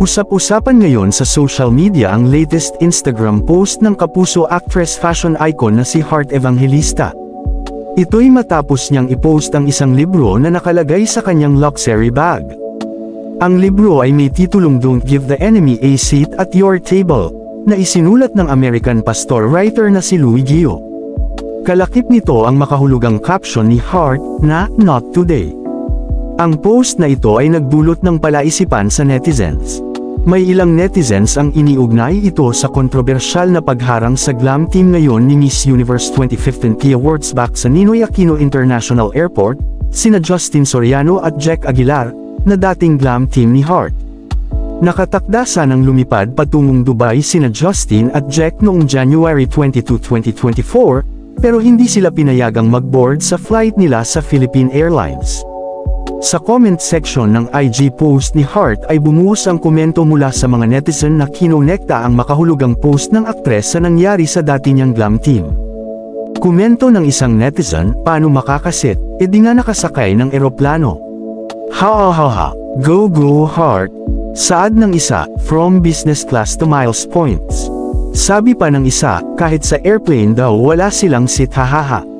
Usap-usapan ngayon sa social media ang latest Instagram post ng kapuso actress fashion icon na si Heart Evangelista. Ito'y matapos niyang i-post ang isang libro na nakalagay sa kanyang luxury bag. Ang libro ay may titulong Don't Give the Enemy a Seat at Your Table, na isinulat ng American pastor writer na si Louis Gio. Kalakip nito ang makahulugang caption ni Heart na Not Today. Ang post na ito ay nagdulot ng palaisipan sa netizens. May ilang netizens ang iniugnay ito sa kontrobersyal na pagharang sa glam team ngayon ni Miss Universe 2015 Awards back sa Ninoy Aquino International Airport, sina Justin Soriano at Jack Aguilar, na dating glam team ni Heart. Nakatakda sanang lumipad patungong Dubai sina Justin at Jack noong January 22, 2024, pero hindi sila pinayagang mag-board sa flight nila sa Philippine Airlines. Sa comment section ng IG post ni Heart ay bumuhos ang komento mula sa mga netizen na kinonekta ang makahulugang post ng aktres sa nangyari sa dati niyang glam team. Komento ng isang netizen, paano makakasit, di nga nakasakay ng eroplano. Ha ha ha ha, go go Heart. Saad ng isa, from business class to miles points. Sabi pa ng isa, kahit sa airplane daw wala silang seat hahaha.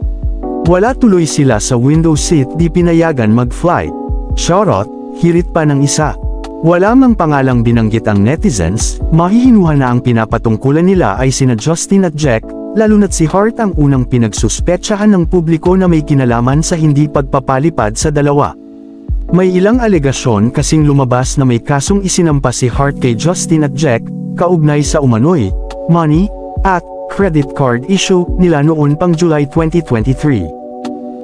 Wala tuloy sila sa window seat di pinayagan mag-flight. Shoutout, hirit pa ng isa. Wala mang pangalang binanggit ang netizens, mahihinuha na ang pinapatungkulan nila ay sina Justin at Jack, lalo na't si Heart ang unang pinagsuspetsahan ng publiko na may kinalaman sa hindi pagpapalipad sa dalawa. May ilang alegasyon kasing lumabas na may kasong isinampa si Heart kay Justin at Jack, kaugnay sa umano'y money at credit card issue nila noon pang July 2023.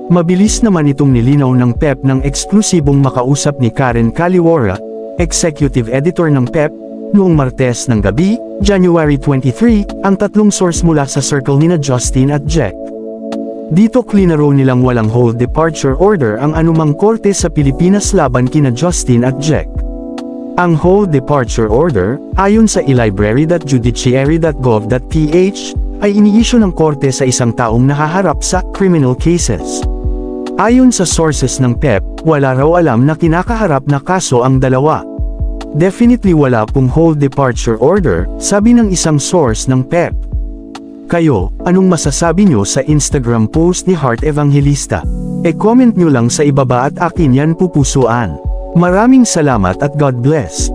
Mabilis naman itong nilinaw ng PEP ng eksklusibong makausap ni Karen Caliwara, executive editor ng PEP, noong Martes ng gabi, January 23, ang tatlong source mula sa circle nina Justin at Jack. Dito klinaro nilang walang hold departure order ang anumang korte sa Pilipinas laban kina Justin at Jack. Ang hold departure order, ayon sa elibrary.judiciary.gov.ph, ay iniisyu ng korte sa isang taong nahaharap sa criminal cases. Ayon sa sources ng PEP, wala raw alam na kinakaharap na kaso ang dalawa. Definitely wala pong hold departure order, sabi ng isang source ng PEP. Kayo, anong masasabi nyo sa Instagram post ni Heart Evangelista? E-comment nyo lang sa ibaba at akin yan pupusuan. Maraming salamat at God bless.